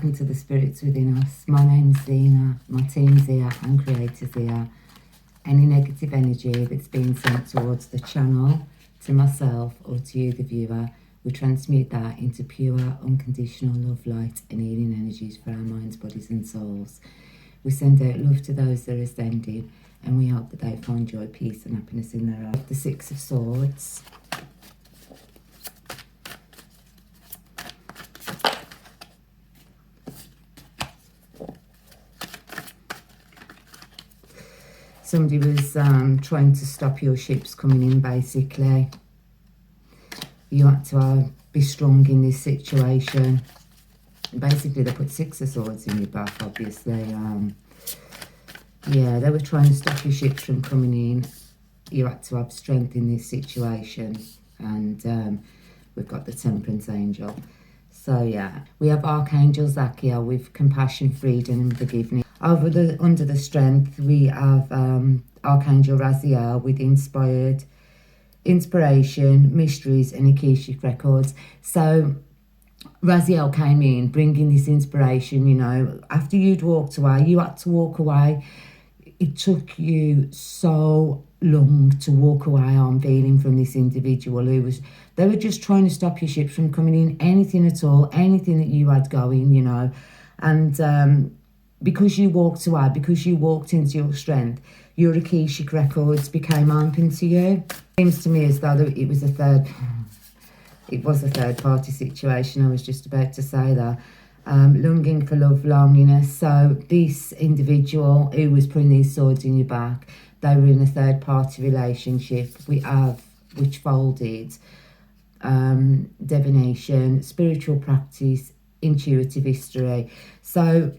Welcome to the spirits within us. My name's Zena, my team's here and creator's here. Any negative energy that's being sent towards the channel, to myself or to you, the viewer, we transmute that into pure, unconditional love, light and healing energies for our minds, bodies and souls. We send out love to those that are ascending, and we hope that they find joy, peace and happiness in their life. The Six of Swords. Somebody was trying to stop your ships coming in, basically. You had to be strong in this situation. Basically, they put Six of Swords in your back, obviously. Yeah, they were trying to stop your ships from coming in. You had to have strength in this situation. And we've got the Temperance Angel. So, yeah. We have Archangel Zachiel with compassion, freedom and forgiveness. Under the strength, we have Archangel Raziel with inspiration, mysteries and Akashic records. So Raziel came in bringing this inspiration, you know. After you'd walked away, you had to walk away. It took you so long to walk away on feeling from this individual they were just trying to stop your ships from coming in, anything at all, anything that you had going, you know. And because you walked away, because you walked into your strength, your Akashic records became open to you. It seems to me as though it was a third party situation. I was just about to say that. Longing for love, loneliness. So this individual who was putting these swords in your back, they were in a third party relationship. Which folded divination, spiritual practice, intuitive history. So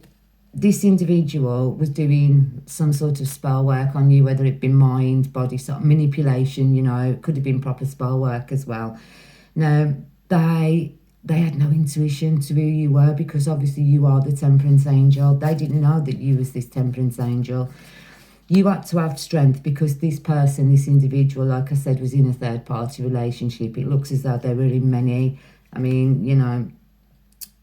this individual was doing some sort of spell work on you, whether it be mind, body, sort of manipulation, you know. It could have been proper spell work as well. Now, they had no intuition to who you were, because obviously you are the Temperance Angel. They didn't know that you was this Temperance Angel. You had to have strength because this person, this individual, like I said, was in a third party relationship. It looks as though they were in many. I mean, you know,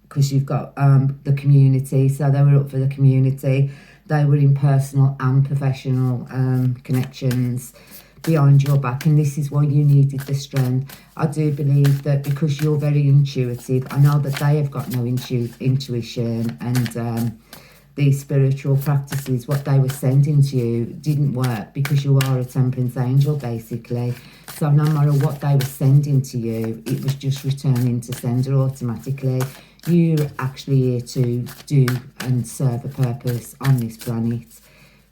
because you've got the community, so they were up for the community. They were in personal and professional connections behind your back, and this is why you needed the strength. I do believe that because you're very intuitive, I know that they have got no intuition, and these spiritual practices, what they were sending to you, didn't work because you are a Temperance Angel, basically. So no matter what they were sending to you, it was just returning to sender automatically. You're actually here to do and serve a purpose on this planet.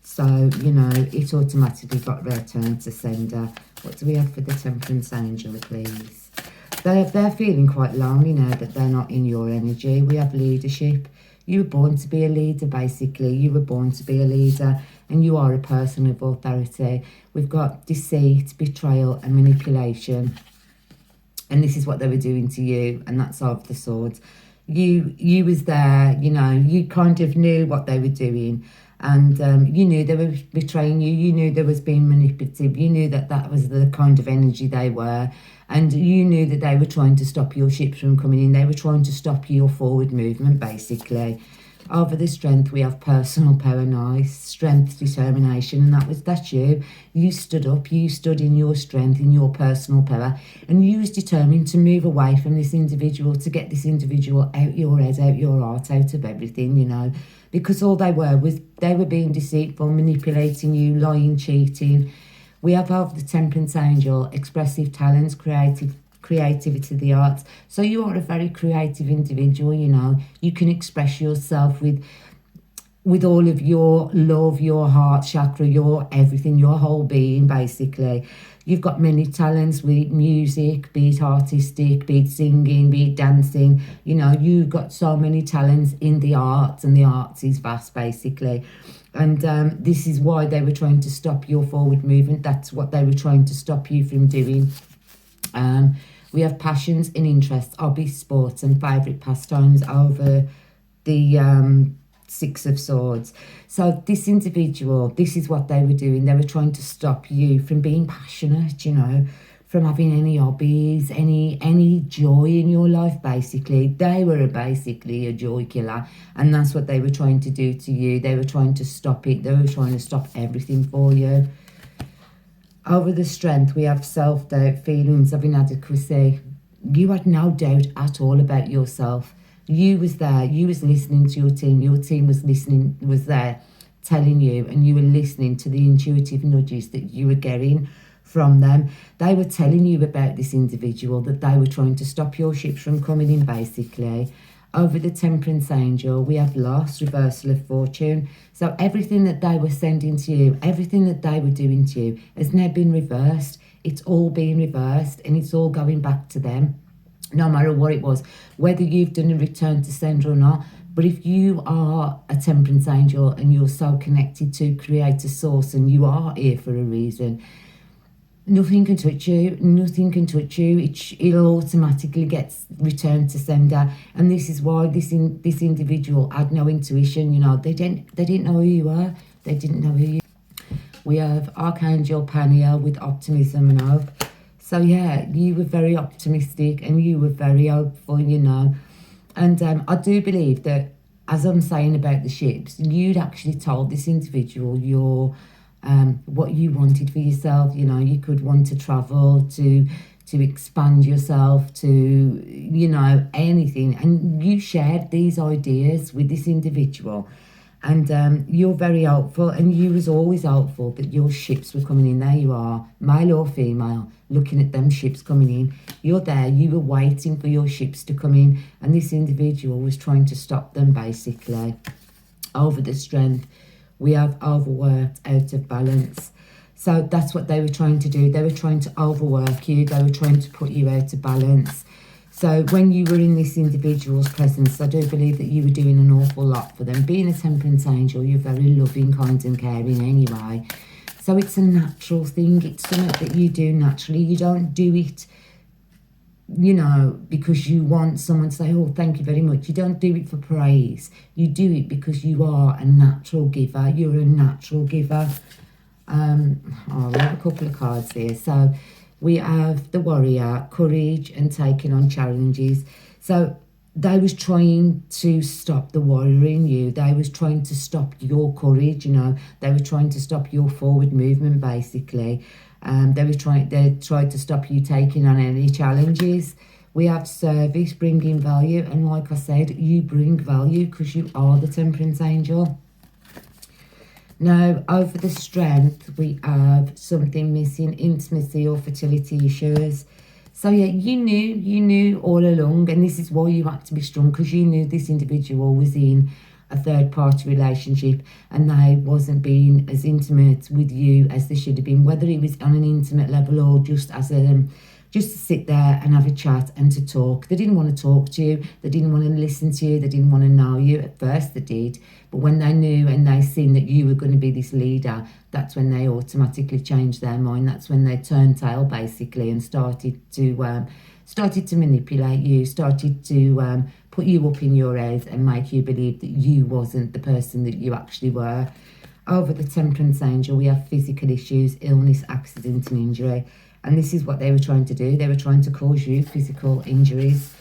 So, you know, it automatically got returned to sender. What do we have for the Temperance Angel, please? They're feeling quite lonely now that they're not in your energy. We have leadership. You were born to be a leader, basically. You were born to be a leader, and you are a person of authority. We've got deceit, betrayal and manipulation. And this is what they were doing to you, and that's of the Swords. You was there, you know, you kind of knew what they were doing, and you knew they were betraying you. You knew they was being manipulative. You knew that that was the kind of energy they were, and you knew that they were trying to stop your ships from coming in. They were trying to stop your forward movement, basically. Over the strength, we have personal power, nice, strength, determination, and that's you. You stood up, you stood in your strength, in your personal power, and you was determined to move away from this individual, to get this individual out your head, out your heart, out of everything, you know, because all they were was they were being deceitful, manipulating you, lying, cheating. We have of the Temperance Angel, expressive talents, creativity, the arts. So you are a very creative individual, you know. You can express yourself with all of your love, your heart chakra, your everything, your whole being, basically. You've got many talents with music, be it artistic, be it singing, be it dancing. You know, you've got so many talents in the arts, and the arts is vast, basically. And this is why they were trying to stop your forward movement. That's what they were trying to stop you from doing. We have passions and interests, hobbies, sports and favourite pastimes over the Six of Swords. So this individual, this is what they were doing. They were trying to stop you from being passionate, you know, from having any hobbies, any joy in your life. Basically, they were basically a joy killer, and that's what they were trying to do to you. They were trying to stop it. They were trying to stop everything for you. Over the strength, we have self-doubt, feelings of inadequacy. You had no doubt at all about yourself. You was there. You was listening to your team. Your team was listening, was there, telling you, and you were listening to the intuitive nudges that you were getting from them. They were telling you about this individual, that they were trying to stop your ships from coming in, basically. Over the Temperance Angel, we have loss, reversal of fortune. So everything that they were sending to you, everything that they were doing to you has now been reversed. It's all being reversed, and it's all going back to them, no matter what it was, whether you've done a return to sender or not. But if you are a Temperance Angel and you're so connected to Creator Source and you are here for a reason, nothing can touch you. Nothing can touch you. It'll automatically get returned to sender. And this is why this individual had no intuition. You know, they didn't know who you were. They didn't know who you. We have Archangel Paniel with optimism and hope. So yeah, you were very optimistic and you were very hopeful. You know, and I do believe that, as I'm saying about the ships, you'd actually told this individual what you wanted for yourself. You know, you could want to travel, to expand yourself, to, you know, anything. And you shared these ideas with this individual. And you're very hopeful, and you was always hopeful that your ships were coming in. There you are, male or female, looking at them ships coming in. You're there, you were waiting for your ships to come in, and this individual was trying to stop them, basically. Over the strength, we have overworked, out of balance. So that's what they were trying to do. They were trying to overwork you. They were trying to put you out of balance. So when you were in this individual's presence, I do believe that you were doing an awful lot for them. Being a Temperance Angel, you're very loving, kind and caring anyway. So it's a natural thing. It's something that you do naturally. You don't do it, you know, because you want someone to say, oh, thank you very much. You don't do it for praise. You do it because you are a natural giver. You're a natural giver. We have a couple of cards here. So we have the Warrior, courage and taking on challenges. So they was trying to stop the warrior in you. They was trying to stop your courage, you know. They were trying to stop your forward movement, basically. They tried to stop you taking on any challenges. We have service, bringing value. And like I said, you bring value because you are the Temperance Angel. Now, over the strength, we have something missing, intimacy or fertility issues. So yeah, you knew all along, and this is why you had to be strong, because you knew this individual was in a third-party relationship and they wasn't being as intimate with you as they should have been, whether it was on an intimate level or just as just to sit there and have a chat and to talk. They didn't want to talk to you. They didn't want to listen to you. They didn't want to know you. At first they did. But when they knew and they seen that you were going to be this leader, that's when they automatically changed their mind. That's when they turned tail, basically, and started to manipulate you, started to put you up in your head and make you believe that you wasn't the person that you actually were. Over the Temperance Angel, we have physical issues, illness, accident and injury. And this is what they were trying to do. They were trying to cause you physical injuries.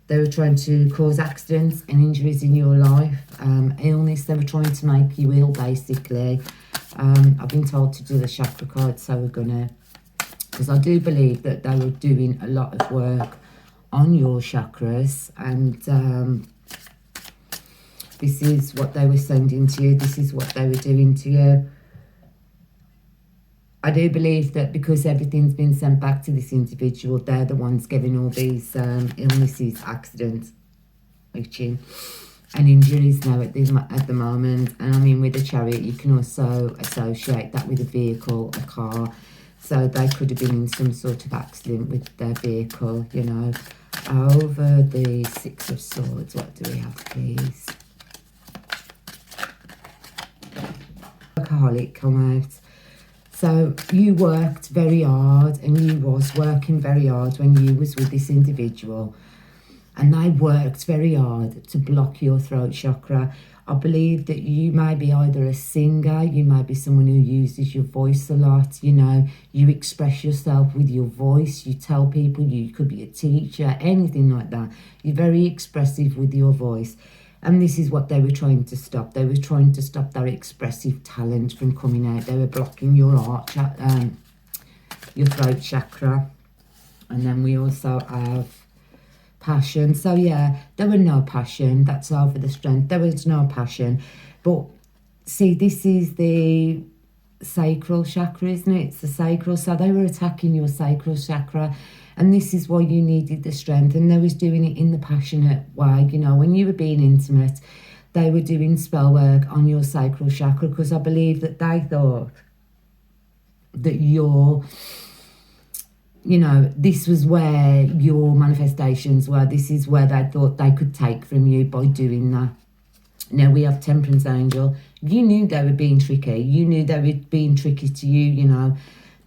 They were trying to cause accidents and injuries in your life. Illness, they were trying to make you ill, basically. I've been told to do the chakra card, so we're going to... Because I do believe that they were doing a lot of work on your chakras. And this is what they were sending to you. This is what they were doing to you. I do believe that because everything's been sent back to this individual, they're the ones giving all these illnesses, accidents, itching, and injuries now at the moment. And I mean, with the Chariot, you can also associate that with a vehicle, a car. So they could have been in some sort of accident with their vehicle, you know. Over the Six of Swords, what do we have, please? Alcoholic come out. So you worked very hard, and you was working very hard when you was with this individual. and they worked very hard to block your throat chakra. I believe that you may be either a singer, you may be someone who uses your voice a lot, you know, you express yourself with your voice, you tell people, you could be a teacher, anything like that. You're very expressive with your voice. And this is what they were trying to stop. They were trying to stop that expressive talent from coming out. They were blocking your your throat chakra. And then we also have passion. So yeah, there was no passion. That's over the strength. There was no passion. But see, this is the sacral chakra, isn't it? It's the sacral. So they were attacking your sacral chakra. And this is why you needed the strength. And they was doing it in the passionate way. You know, when you were being intimate, they were doing spell work on your sacral chakra, because I believe that they thought that your, you know, this was where your manifestations were. This is where they thought they could take from you by doing that. Now we have Temperance Angel. You knew they were being tricky. You knew they were being tricky to you, you know.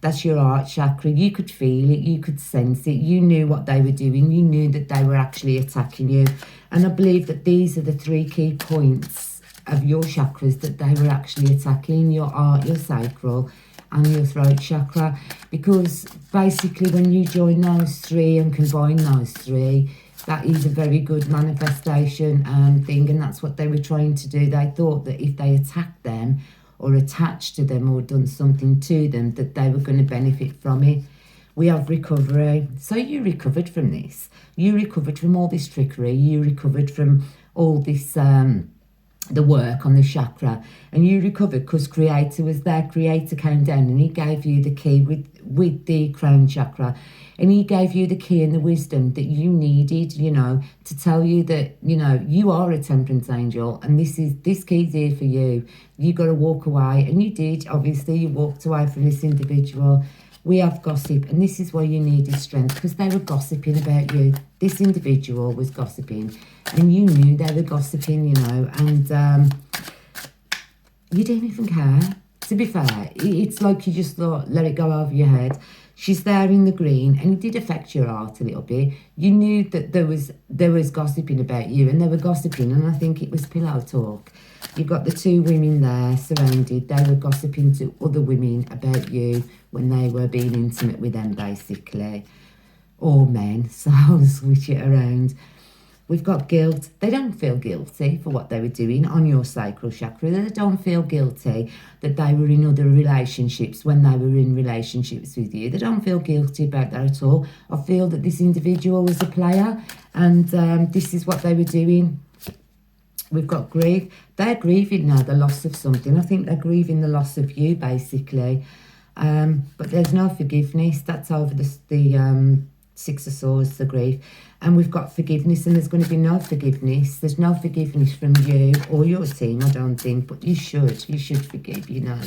That's your heart chakra. You could feel it. You could sense it. You knew what they were doing. You knew that they were actually attacking you. And I believe that these are the 3 key points of your chakras that they were actually attacking: your heart, your sacral, and your throat chakra. Because basically when you join those 3 and combine those 3, that is a very good manifestation thing. And that's what they were trying to do. They thought that if they attacked them, or attached to them, or done something to them, that they were going to benefit from it. We have recovery. So you recovered from this. You recovered from all this trickery. You recovered from all this, the work on the chakra. And you recovered because Creator was there. Creator came down and he gave you the key with the crown chakra. And he gave you the key and the wisdom that you needed, you know, to tell you that, you know, you are a temperance angel and this key's here for you. You got to walk away. And you did. Obviously, you walked away from this individual. We have gossip. And this is why you needed strength, because they were gossiping about you. This individual was gossiping. And you knew they were gossiping, you know. And you didn't even care. To be fair, it's like you just thought, let it go over your head. She's there in the green, and it did affect your heart a little bit. You knew that there was gossiping about you, and they were gossiping, and I think it was pillow talk. You've got the 2 women there surrounded. They were gossiping to other women about you when they were being intimate with them, basically. Or men, so I'll switch it around. We've got guilt. They don't feel guilty for what they were doing on your sacral chakra. They don't feel guilty that they were in other relationships when they were in relationships with you. They don't feel guilty about that at all. I feel that this individual was a player, and this is what they were doing. We've got grief. They're grieving now the loss of something. I think they're grieving the loss of you, basically. But there's no forgiveness. That's over the 6 of Swords, the grief. And we've got forgiveness, and there's going to be no forgiveness. There's no forgiveness from you or your team, I don't think, but you should forgive, you know.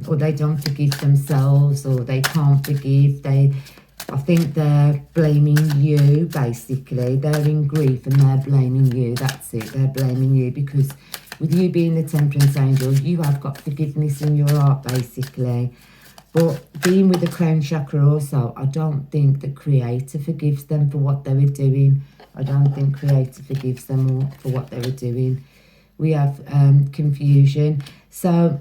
Or they don't forgive themselves, or they can't forgive. I think they're blaming you, basically. They're in grief and they're blaming you. That's it. They're blaming you because with you being the Temperance Angel, you have got forgiveness in your heart, basically. But being with the crown chakra also, I don't think the Creator forgives them for what they were doing. I don't think Creator forgives them for what they were doing. We have confusion. So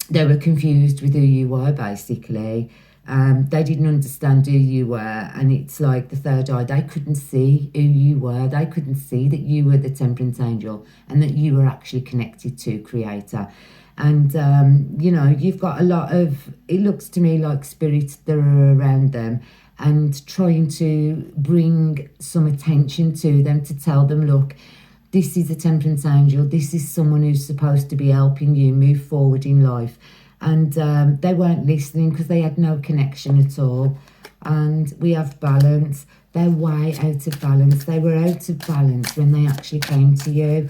they were confused with who you were, basically. They didn't understand who you were, and it's like the third eye. They couldn't see who you were. They couldn't see that you were the Temperance Angel and that you were actually connected to Creator. And, you know, you've got a lot of, it looks to me like spirits that are around them and trying to bring some attention to them to tell them, look, this is a Temperance Angel. This is someone who's supposed to be helping you move forward in life. And they weren't listening because they had no connection at all. And we have balance. They're way out of balance. They were out of balance when they actually came to you.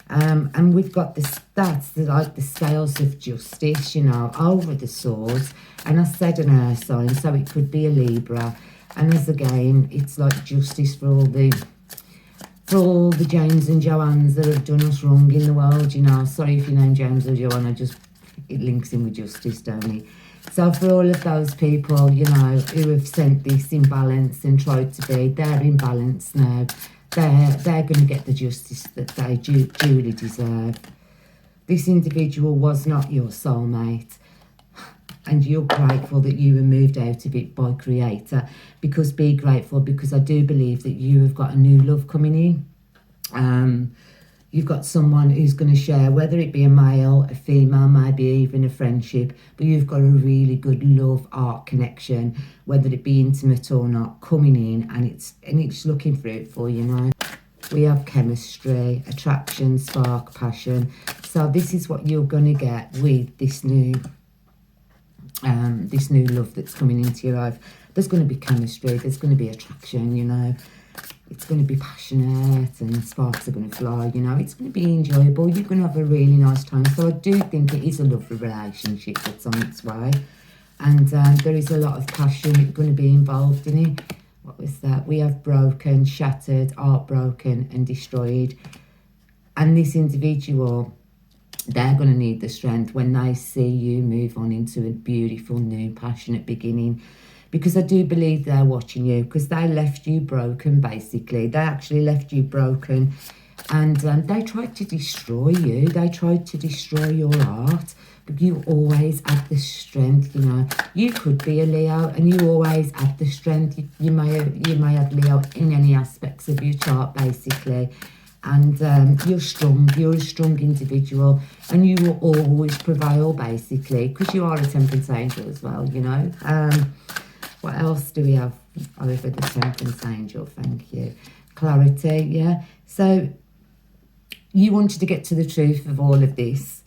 And we've got the stats, like the scales of justice, you know, over the swords. And I said an air sign, so it could be a Libra. And as again, it's like justice for all the James and Joannes that have done us wrong in the world, you know. Sorry if you name James or Joanne, it links in with justice, don't it? So for all of those people, you know, who have sent this in balance and tried to be, they're in balance now. They're going to get the justice that they duly deserve. This individual was not your soulmate, and you're grateful that you were moved out of it by Creator. Because be grateful, because I do believe that you have got a new love coming in. You've got someone who's going to share, whether it be a male, a female, maybe even a friendship, but you've got a really good love art connection, whether it be intimate or not, coming in, and it's looking fruitful, you know. We have chemistry, attraction, spark, passion. So this is what you're going to get with this new love that's coming into your life. There's going to be chemistry, there's going to be attraction, you know. It's going to be passionate and sparks are going to fly, you know. It's going to be enjoyable. You're going to have a really nice time. So I do think it is a lovely relationship that's on its way. And there is a lot of passion going to be involved in it. What was that? We have broken, shattered, heartbroken and destroyed. And this individual, they're going to need the strength when they see you move on into a beautiful, new, passionate beginning. Because I do believe they're watching you, because they left you broken, basically. They actually left you broken, and they tried to destroy you. They tried to destroy your art, but you always had the strength, you know. You could be a Leo, and you always had the strength. You may have Leo in any aspects of your chart, basically. And you're strong, you're a strong individual, and you will always prevail, basically, because you are a temperance angel as well, you know. What else do we have over the temperance angel? Thank you. Clarity, yeah. So you wanted to get to the truth of all of this.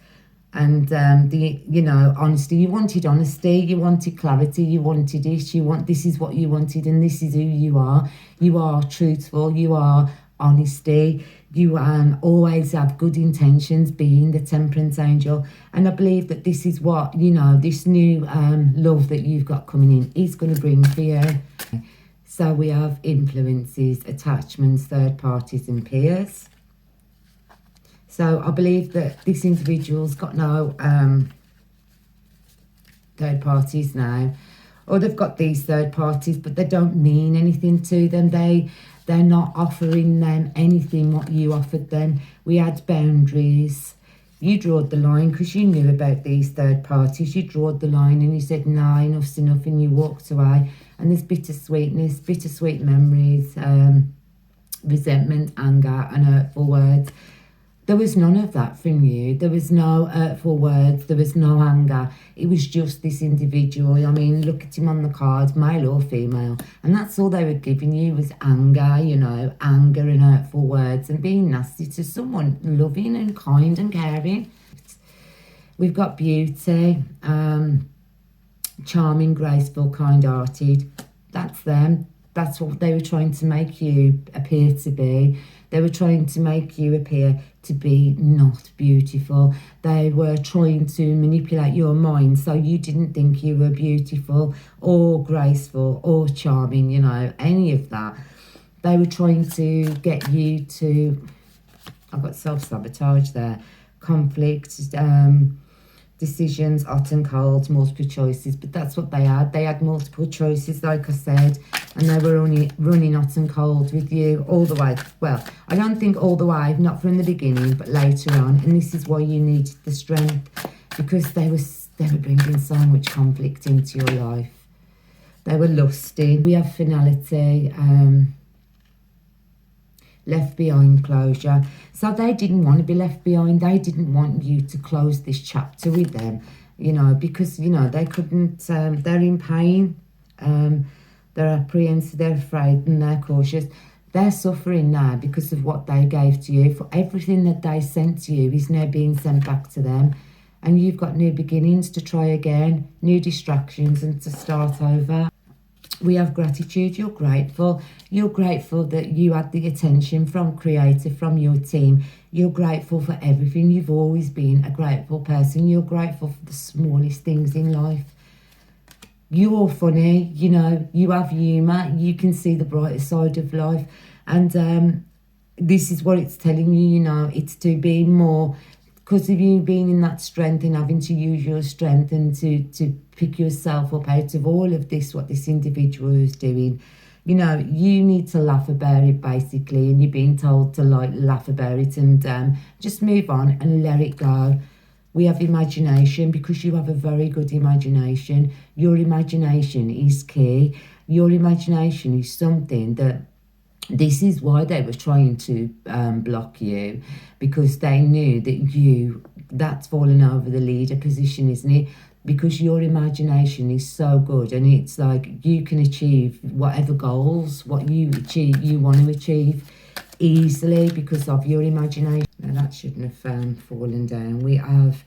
And honesty. You wanted honesty, you wanted clarity, you wanted this, this is what you wanted, and this is who you are. You are truthful, you are honesty, you always have good intentions, being the temperance angel. And I believe that this is what, you know, this new love that you've got coming in is going to bring for you. So we have influences, attachments, third parties and peers. So I believe that this individual's got no third parties now, or they've got these third parties, but they don't mean anything to them. They're not offering them anything what you offered them. We had boundaries. You drawed the line because you knew about these third parties. You drawed the line and you said, no, enough's enough, and you walked away. And there's bittersweetness, bittersweet memories, resentment, anger and hurtful words. There was none of that from you. There was no hurtful words. There was no anger. It was just this individual. I mean, look at him on the card, male or female. And that's all they were giving you was anger, you know, anger and hurtful words and being nasty to someone loving and kind and caring. We've got beauty, charming, graceful, kind-hearted. That's them. That's what they were trying to make you appear to be. They were trying to make you appear to be not beautiful. They were trying to manipulate your mind so you didn't think you were beautiful or graceful or charming, you know, any of that. They were trying to get you to, I've got self-sabotage there, conflict, decisions, hot and cold, multiple choices, but that's what they had. They had multiple choices, like I said, and they were only running hot and cold with you all the way. Well, I don't think all the way, not from the beginning, but later on, and this is why you needed the strength, because they were bringing so much conflict into your life. They were lusting. We have finality, left behind, closure. So they didn't want to be left behind. They didn't want you to close this chapter with them, you know, because, you know, they couldn't, they're in pain, they're apprehensive, they're afraid and they're cautious. They're suffering now because of what they gave to you. For everything that they sent to you is now being sent back to them. And you've got new beginnings to try again, new distractions and to start over. We have gratitude. You're grateful. You're grateful that you had the attention from Creator, from your team. You're grateful for everything. You've always been a grateful person. You're grateful for the smallest things in life. You're funny, you know, you have humour. You can see the brighter side of life. And this is what it's telling you, you know, it's to be more because of you being in that strength and having to use your strength and to pick yourself up out of all of this, what this individual is doing. You know, you need to laugh about it, basically, and you're being told to like laugh about it and just move on and let it go. We have imagination, because you have a very good imagination. Your imagination is key. Your imagination is something that, this is why they were trying to block you, because they knew that that's fallen over the leader position, isn't it? Because your imagination is so good, and it's like you can achieve whatever goals, what you want to achieve easily because of your imagination. Now that shouldn't have fallen down. We have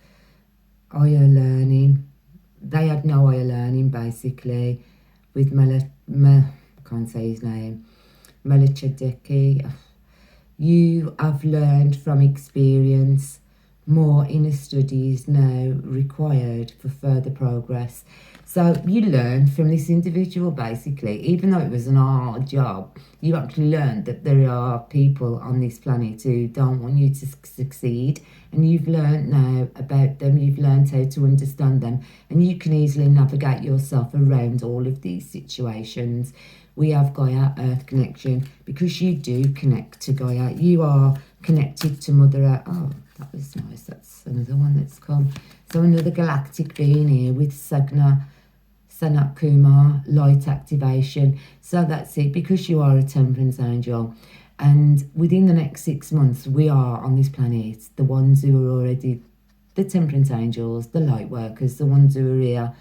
higher learning. They had no higher learning, basically, with I can't say his name, Melchizedek. You have learned from experience. More inner studies now required for further progress. So you learned from this individual, basically, even though it was an hard job, you actually learned that there are people on this planet who don't want you to succeed, and you've learned now about them, you've learned how to understand them, and you can easily navigate yourself around all of these situations. We have Gaia Earth connection, because you do connect to Gaia. You are connected to Mother Earth. Oh, that was nice. That's another one that's come. So another galactic being here with Sanat Kumar, light activation. So that's it, because you are a temperance angel. And within the next 6 months, we are on this planet, the ones who are already the temperance angels, the light workers, the ones who are here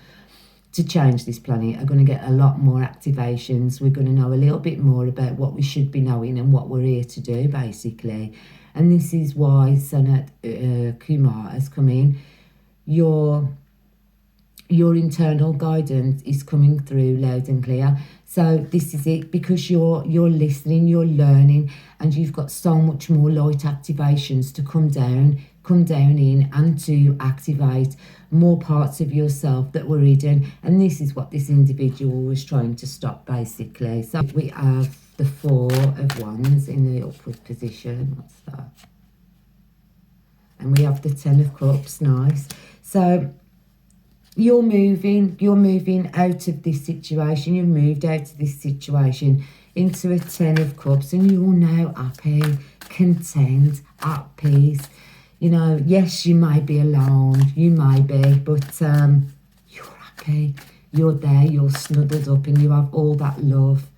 to change this planet, are going to get a lot more activations. We're going to know a little bit more about what we should be knowing and what we're here to do, basically. And this is why Sanat Kumar has come in. Your internal guidance is coming through loud and clear. So this is it, because you're listening, you're learning, and you've got so much more light activations to come down in, and to activate more parts of yourself that were hidden. And this is what this individual was trying to stop, basically. So we have the 4 of Wands in the upward position. What's that? And we have the 10 of Cups. Nice. So you're moving out of this situation. You've moved out of this situation into a 10 of Cups, and you're now happy, content, at peace. You know, yes, you may be alone, you may be, but you're happy, you're there, you're snuggled up, and you have all that love.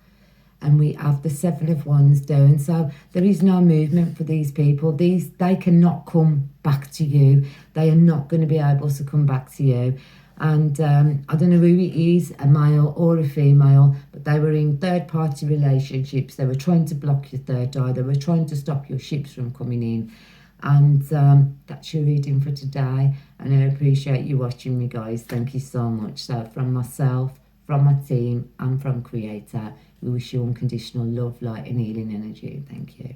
And we have the 7 of Wands down. So there is no movement for these people. They cannot come back to you. They are not going to be able to come back to you. And I don't know who it is, a male or a female, but they were in third-party relationships. They were trying to block your third eye. They were trying to stop your ships from coming in. And that's your reading for today. And I appreciate you watching me, guys. Thank you so much. So from myself, from my team, and from Creator, we wish you unconditional love, light and healing energy. Thank you.